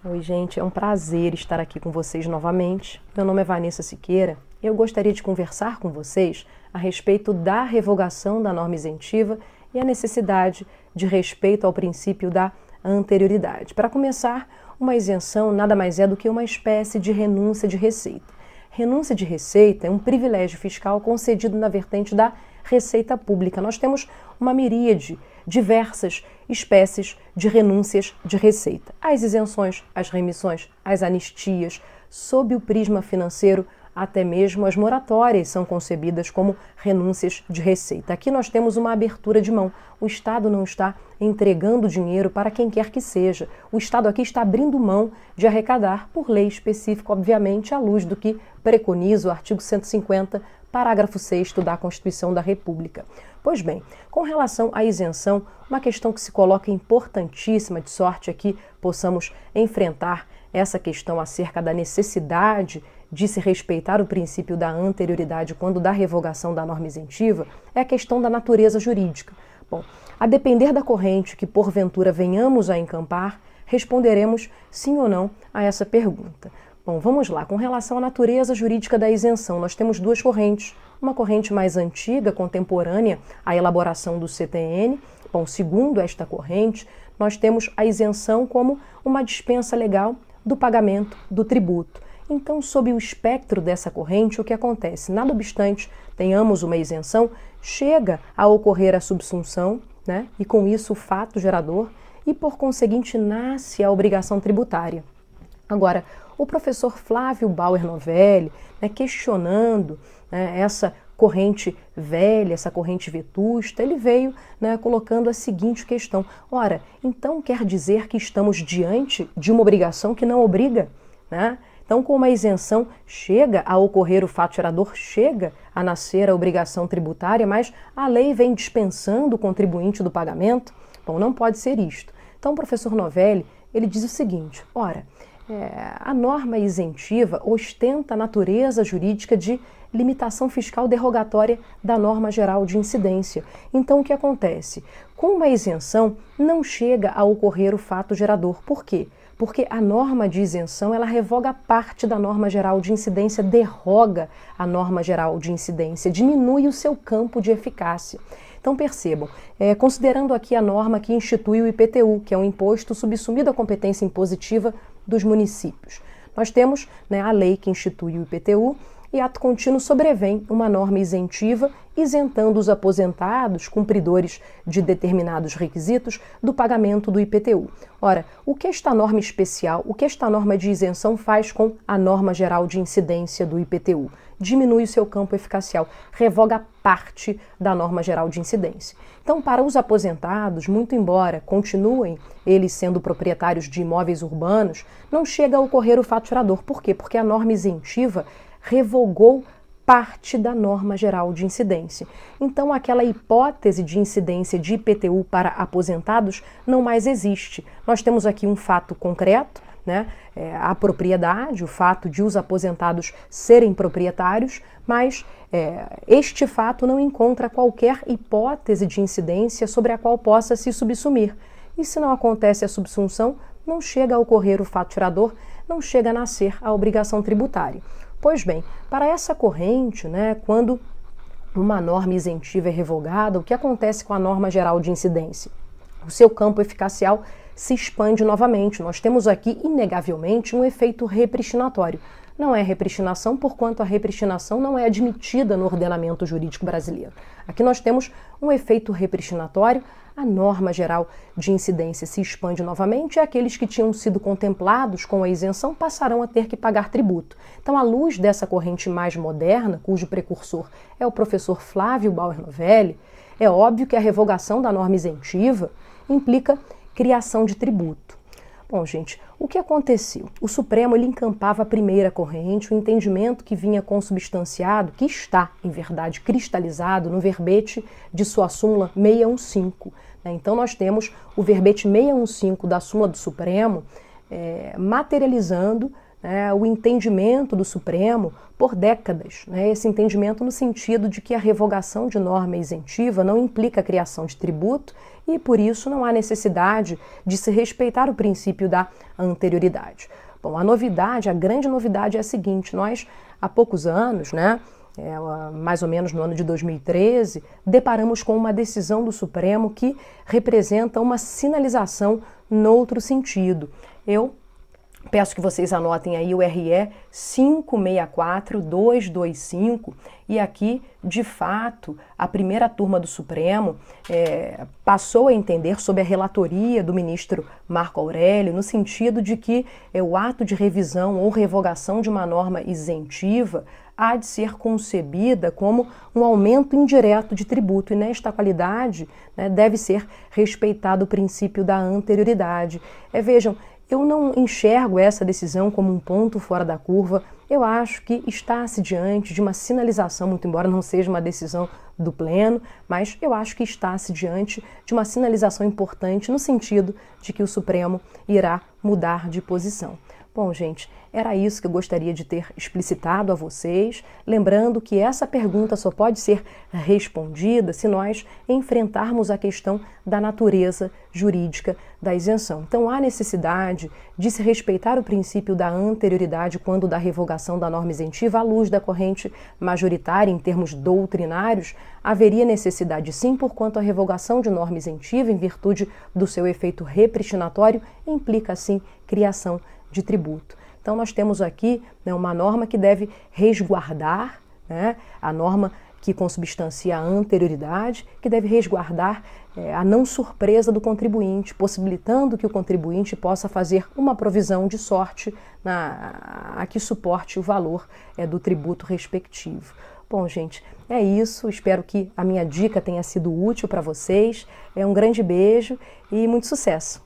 Oi, gente, é um prazer estar aqui com vocês novamente. Meu nome é Vanessa Siqueira e eu gostaria de conversar com vocês a respeito da revogação da norma isentiva e a necessidade de respeito ao princípio da anterioridade. Para começar, uma isenção nada mais é do que uma espécie de renúncia de receita. Renúncia de receita é um privilégio fiscal concedido na vertente da receita pública. Nós temos uma miríade, diversas espécies de renúncias de receita. As isenções, as remissões, as anistias, sob o prisma financeiro, até mesmo as moratórias são concebidas como renúncias de receita. Aqui nós temos uma abertura de mão. O Estado não está entregando dinheiro para quem quer que seja. O Estado aqui está abrindo mão de arrecadar, por lei específica, obviamente, à luz do que preconiza o artigo 150, parágrafo 6º da Constituição da República. Pois bem, com relação à isenção, uma questão que se coloca importantíssima, de sorte aqui possamos enfrentar essa questão acerca da necessidade de se respeitar o princípio da anterioridade quando da revogação da norma isentiva, é a questão da natureza jurídica. Bom, a depender da corrente que porventura venhamos a encampar, responderemos sim ou não a essa pergunta. Bom, vamos lá. Com relação à natureza jurídica da isenção, nós temos duas correntes. Uma corrente mais antiga, contemporânea à elaboração do CTN. Bom, segundo esta corrente, nós temos a isenção como uma dispensa legal do pagamento do tributo. Então, sob o espectro dessa corrente, o que acontece? Nada obstante, tenhamos uma isenção, chega a ocorrer a subsunção, né? E com isso o fato gerador, e por conseguinte nasce a obrigação tributária. Agora, o professor Flávio Bauer Novelli, questionando essa corrente velha, essa corrente vetusta, ele veio colocando a seguinte questão. Ora, então quer dizer que estamos diante de uma obrigação que não obriga? Então, com uma isenção, chega a ocorrer o fato gerador, chega a nascer a obrigação tributária, mas a lei vem dispensando o contribuinte do pagamento? Bom, não pode ser isto. Então, o professor Novelli, ele diz o seguinte, ora, a norma isentiva ostenta a natureza jurídica de limitação fiscal derrogatória da norma geral de incidência. Então, o que acontece? Com uma isenção, não chega a ocorrer o fato gerador. Por quê? Porque a norma de isenção, ela revoga parte da norma geral de incidência, derroga a norma geral de incidência, diminui o seu campo de eficácia. Então percebam, considerando aqui a norma que institui o IPTU, que é um imposto subsumido à competência impositiva dos municípios. Nós temos a lei que institui o IPTU e ato contínuo sobrevém uma norma isentiva, isentando os aposentados, cumpridores de determinados requisitos, do pagamento do IPTU. Ora, o que esta norma especial, o que esta norma de isenção faz com a norma geral de incidência do IPTU? Diminui o seu campo eficacial, revoga parte da norma geral de incidência. Então, para os aposentados, muito embora continuem eles sendo proprietários de imóveis urbanos, não chega a ocorrer o fato gerador. Por quê? Porque a norma isentiva revogou parte da norma geral de incidência. Então, aquela hipótese de incidência de IPTU para aposentados não mais existe. Nós temos aqui um fato concreto, a propriedade, o fato de os aposentados serem proprietários, mas este fato não encontra qualquer hipótese de incidência sobre a qual possa se subsumir. E se não acontece a subsunção, não chega a ocorrer o fato gerador, não chega a nascer a obrigação tributária. Pois bem, para essa corrente, quando uma norma isentiva é revogada, o que acontece com a norma geral de incidência? O seu campo eficacial se expande novamente. Nós temos aqui, inegavelmente, um efeito repristinatório. Não é repristinação, porquanto a repristinação não é admitida no ordenamento jurídico brasileiro. Aqui nós temos um efeito repristinatório, a norma geral de incidência se expande novamente e aqueles que tinham sido contemplados com a isenção passarão a ter que pagar tributo. Então, à luz dessa corrente mais moderna, cujo precursor é o professor Flávio Bauer Novelli, é óbvio que a revogação da norma isentiva implica criação de tributo. Bom, gente, o que aconteceu? O Supremo ele encampava a primeira corrente, o entendimento que vinha consubstanciado, que está, em verdade, cristalizado no verbete de sua súmula 615. Então, nós temos o verbete 615 da súmula do Supremo materializando o entendimento do Supremo por décadas, esse entendimento no sentido de que a revogação de norma isentiva não implica a criação de tributo e, por isso, não há necessidade de se respeitar o princípio da anterioridade. Bom, a grande novidade é a seguinte: nós, há poucos anos, mais ou menos no ano de 2013, deparamos com uma decisão do Supremo que representa uma sinalização noutro sentido. Eu peço que vocês anotem aí o RE 564225 e aqui, de fato, a primeira turma do Supremo passou a entender sob a relatoria do ministro Marco Aurélio, no sentido de que o ato de revisão ou revogação de uma norma isentiva há de ser concebida como um aumento indireto de tributo e, nesta qualidade, deve ser respeitado o princípio da anterioridade. Vejam, eu não enxergo essa decisão como um ponto fora da curva. Eu acho que está-se diante de uma sinalização, muito embora não seja uma decisão do Pleno, mas eu acho que está-se diante de uma sinalização importante no sentido de que o Supremo irá mudar de posição. Bom, gente, era isso que eu gostaria de ter explicitado a vocês, lembrando que essa pergunta só pode ser respondida se nós enfrentarmos a questão da natureza jurídica da isenção. Então, há necessidade de se respeitar o princípio da anterioridade quando da revogação da norma isentiva à luz da corrente majoritária em termos doutrinários. Haveria necessidade, sim, porquanto a revogação de norma isentiva, em virtude do seu efeito repristinatório, implica, sim, criação de tributo. Então, nós temos aqui uma norma que deve resguardar, a norma que consubstancia a anterioridade, que deve resguardar a não surpresa do contribuinte, possibilitando que o contribuinte possa fazer uma provisão de sorte a que suporte o valor do tributo respectivo. Bom, gente, é isso. Espero que a minha dica tenha sido útil para vocês. Um grande beijo e muito sucesso!